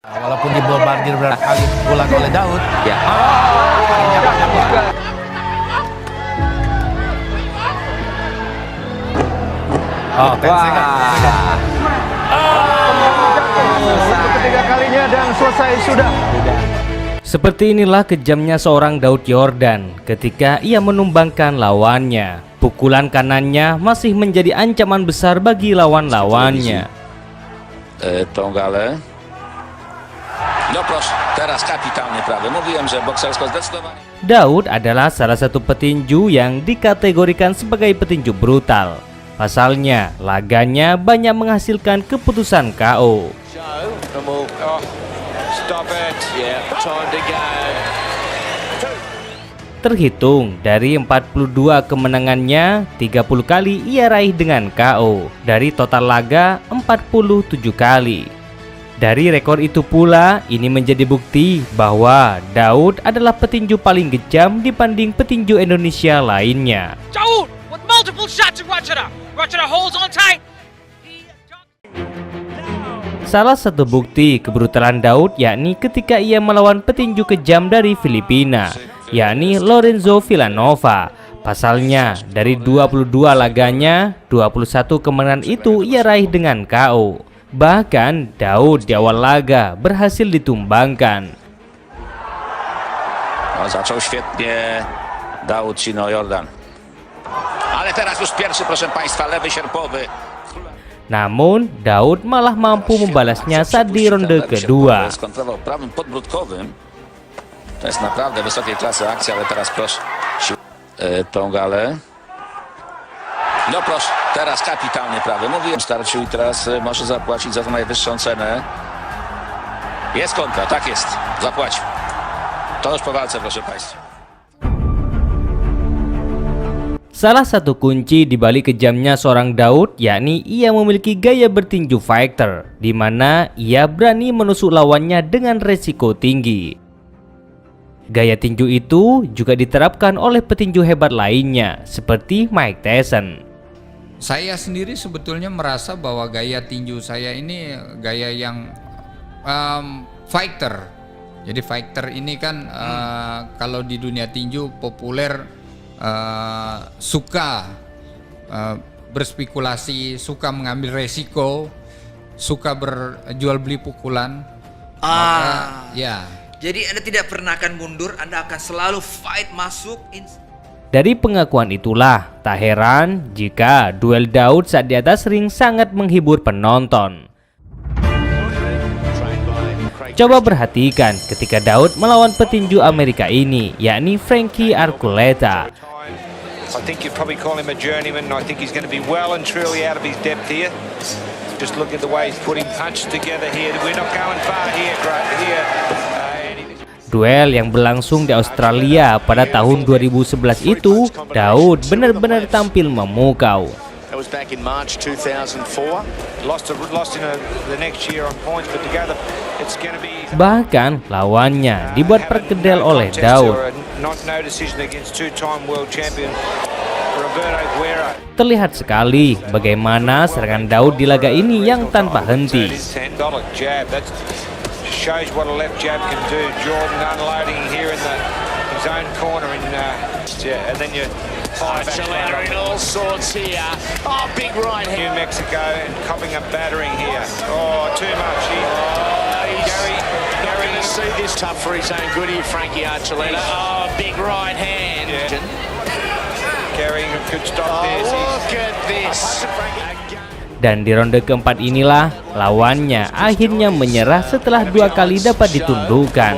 Walaupun dibombardir berapa kali pukulan oleh Daud. Ya. Oh, Untuk ketiga kalinya dan selesai sudah. Seperti inilah kejamnya seorang Daud Yordan ketika ia menumbangkan lawannya. Pukulan kanannya masih menjadi ancaman besar bagi lawan-lawannya. Tongale. No proszę, teraz kapitalnie prawy. Mówiłem, że boksersko zdecydowanie. Daud adalah salah satu petinju yang dikategorikan sebagai petinju brutal. Pasalnya, laganya banyak menghasilkan keputusan KO. Terhitung dari 42 kemenangannya, 30 kali ia raih dengan KO. Dari total laga, 47 kali. Dari rekor itu pula, ini menjadi bukti bahwa Daud adalah petinju paling kejam dibanding petinju Indonesia lainnya. Daud with multiple shots at Rachana. Rachana holds on tight. Salah satu bukti kebrutalan Daud yakni ketika ia melawan petinju kejam dari Filipina, yakni Lorenzo Villanova. Pasalnya, dari 22 laganya, 21 kemenangan itu ia raih dengan KO. Bahkan Daud di awal laga berhasil ditumbangkan. Zaczął świetnie Daud Yordan. Ale teraz już pierwszy, proszę Państwa, lewy sierpowy. Namun Daud malah mampu membalasnya saat di ronde kedua. Skontrował prawym podbródkowym. To jest naprawdę wysokiej klasy akcja, ale teraz proszę Tongale. No proszę, teraz kapitalnie prawy. Mówiłem starciu i teraz może zapłacić za to najwyższą cenę. Jest kontra, tak jest. Zapłacił. To już po walce, proszę Państwa. Salah satu kunci di balik kejamnya seorang Daud yakni ia memiliki gaya bertinju fighter, di mana ia berani menusuk lawannya dengan resiko tinggi. Gaya tinju itu juga diterapkan oleh petinju hebat lainnya seperti Mike Tyson. Saya sendiri sebetulnya merasa bahwa gaya tinju saya ini gaya yang fighter. Jadi fighter ini kan kalau di dunia tinju populer suka berspekulasi, suka mengambil resiko, suka berjual beli pukulan. Maka, ya. Jadi Anda tidak pernah akan mundur, Anda akan selalu fight masuk. Dari pengakuan itulah, tak heran jika duel Daud saat di atas ring sangat menghibur penonton. Coba perhatikan ketika Daud melawan petinju Amerika ini, yakni Frankie Arculeta. I think you'd probably call him a journeyman, and I think he's going to be well and truly out of his depth here. Just look at the way he's putting punches together here. We're not going far here, here. Duel yang berlangsung di Australia pada tahun 2011 itu, Daud benar-benar tampil memukau. That was back in March 2004. Lost in the next year on points, but together it's going to be. Bahkan lawannya dibuat perkedel oleh Daud. No decision against two-time world champion Roberto Guerra. Terlihat sekali bagaimana serangan Daud di laga ini yang tanpa henti. Shows what a left jab can do. Jordan unloading here in his own corner, and then you Chalena in all sorts here. Oh, big right hand. New Mexico and copping a battering here. Oh, too much here. Gary Going to see this tough for his own good here, Frankie Archuleta. Oh, big right hand. Yeah. Gary could stop there. Look at this. Dan di ronde keempat inilah lawannya akhirnya menyerah setelah 2 kali dapat ditundukkan.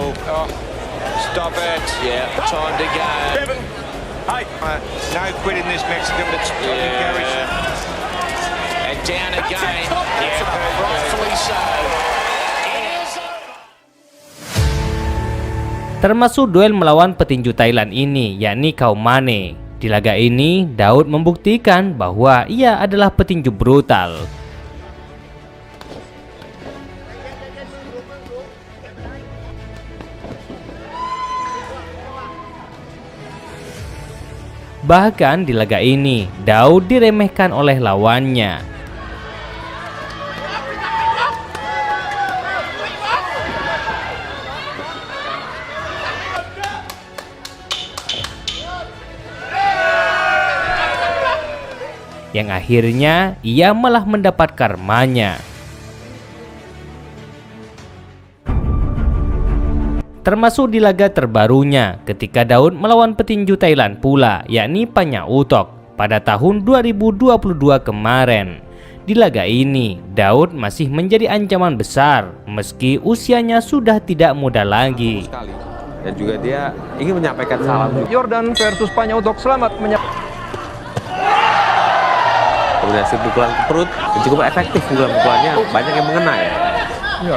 Stop it. Yeah, time to go. No quit in this Mexican, but Gary. And down again. Yeah, rightfully so. Termasuk duel melawan petinju Thailand ini, yakni Kaumane. Di laga ini, Daud membuktikan bahwa ia adalah petinju brutal. Bahkan di laga ini, Daud diremehkan oleh lawannya. yang akhirnya ia malah mendapat karmanya. Termasuk di laga terbarunya ketika Daud melawan petinju Thailand pula, yakni Panyaotok pada tahun 2022 kemarin. Di laga ini, Daud masih menjadi ancaman besar meski usianya sudah tidak muda lagi. Dan juga dia ingin menyampaikan salam. Jordan versus Panyaotok, selamat kombinasi pukulan ke perut cukup efektif, pukulannya banyak yang mengena ya.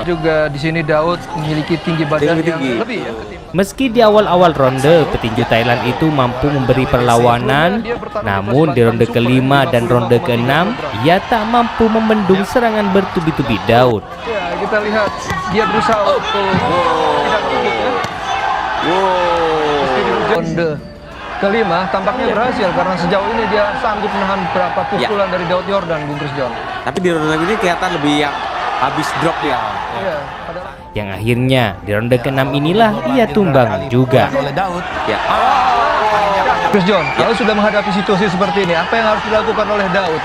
Juga di sini Daud memiliki tinggi badan yang lebih ya. Meski di awal-awal ronde petinju Thailand itu mampu memberi perlawanan, namun di ronde kelima dan ronde keenam ia tak mampu membendung serangan bertubi-tubi Daud. Ya, kita lihat dia berusaha untuk ronde kelima tampaknya berhasil karena sejauh ini dia sanggup menahan beberapa pukulan dari Daud Yordan, Bung Chris John. Tapi di ronde ini kelihatan lebih yang habis drop ya. Yang akhirnya di ronde ke-6 inilah ia tumbang juga. Oleh Daud. Ya. Chris John, kalau sudah menghadapi situasi seperti ini, apa yang harus dilakukan oleh Daud?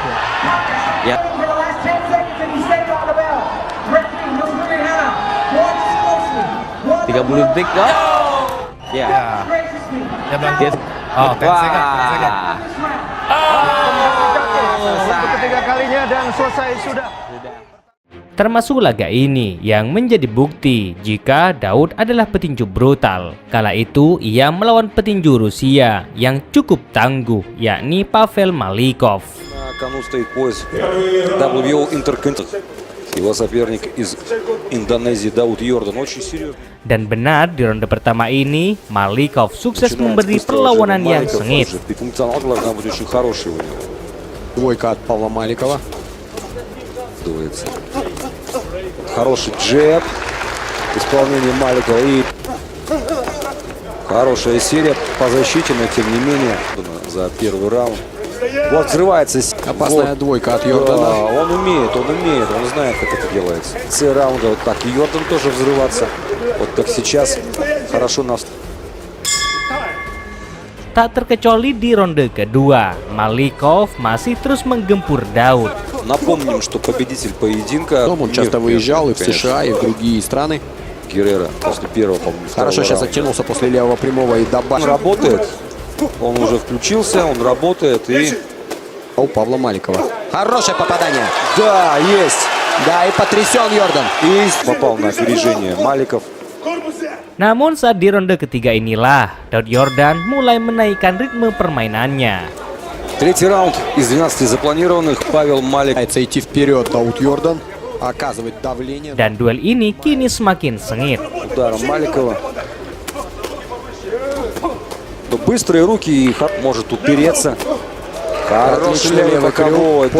Ya. Tiga 30 detik kok. Ya. Ya bangkit. Oh, 10 second. Untuk ketiga kalinya dan selesai sudah. Termasuk laga ini yang menjadi bukti jika Daud adalah petinju brutal. Kala itu ia melawan petinju Rusia yang cukup tangguh, yakni Pavel Malikov. На кону стоит пояс WBO Intercontinental. Его соперник из Индонезии Дауд Йордан очень серьезный. Dan benar di ronde pertama ini Malikov sukses memberi perlawanan yang sengit. Функционал должна быть очень хороший у него. Двойка от Павла Маликова. Хороший джеб в исполнении Маликова и хорошая серия по защите, но тем не менее за первый раунд. Вот взрывается. Опасная двойка от Йордана. Да, он умеет, он знает, как это делается. С раунда вот так и Йордан тоже взрываться. Вот как сейчас хорошо на. Tak terkecuali di ronde kedua, Malikov masih terus menggempur Daud. Напомним, что победитель поединка. Он часто выезжал и в США, и в другие страны. Геррера после первого, по-моему, Хорошо сейчас оттянулся после левого прямого и добавил. Он работает. Он уже включился, он работает и... У Павла Маликова. Хорошее попадание. Да, есть. Да, и потрясен Йордан. И попал на опережение Маликов. Namun saat di ronde ketiga inilah Daud Yordan mulai menaikkan ritme permainannya. Третий раунд из 12 запланированных. Павел Маликов. Идти вперед Дауд Йордан. Оказывает давление. Dan duel ini kini semakin sengit. Ударом Маликова. Но быстрые руки и может упереться. Хороший левый боковой.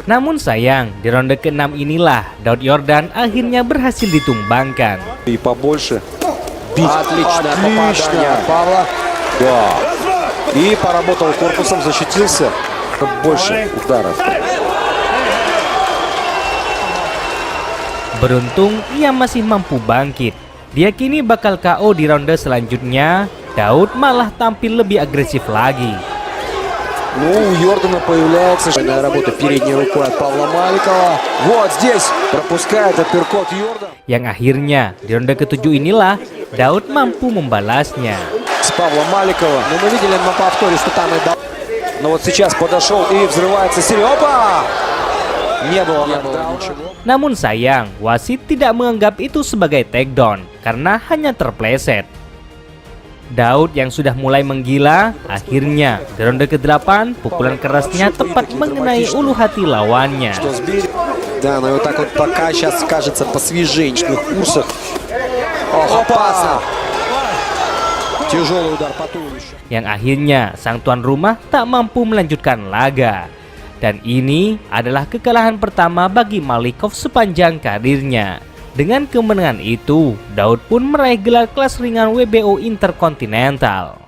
Namun sayang, di ronde ke-6 inilah Daud Yordan akhirnya berhasil ditumbangkan. И побольше. Отличное попадание от Павла. Да. И поработал корпусом, защитился. Больше ударов. Beruntung ia masih mampu bangkit. Dia kini bakal KO di ronde selanjutnya. Daud malah tampil lebih agresif lagi. Ну, у Йордана появляется работа передней рукой от Павла Маликова. Вот здесь пропускает апперкот Йордан. Yang akhirnya di ronde ke-7 inilah Daud mampu membalasnya. С Павла Маликова. Но мы видели на повторе, что там и Но вот сейчас подошел и взрывается серия. Опа! Не было ничего. Namun sayang, wasit tidak menganggap itu sebagai takedown karena hanya terpleset. Daud yang sudah mulai menggila, akhirnya di ronde ke-8 pukulan kerasnya tepat mengenai ulu hati lawannya. Да, но вот так вот пока сейчас кажется посвеженечных курсах. Ох, опасно. Тяжелый удар по туловищу. Yang akhirnya sang tuan rumah tak mampu melanjutkan laga. Dan ini adalah kekalahan pertama bagi Malikov sepanjang karirnya. Dengan kemenangan itu, Daud pun meraih gelar kelas ringan WBO Intercontinental.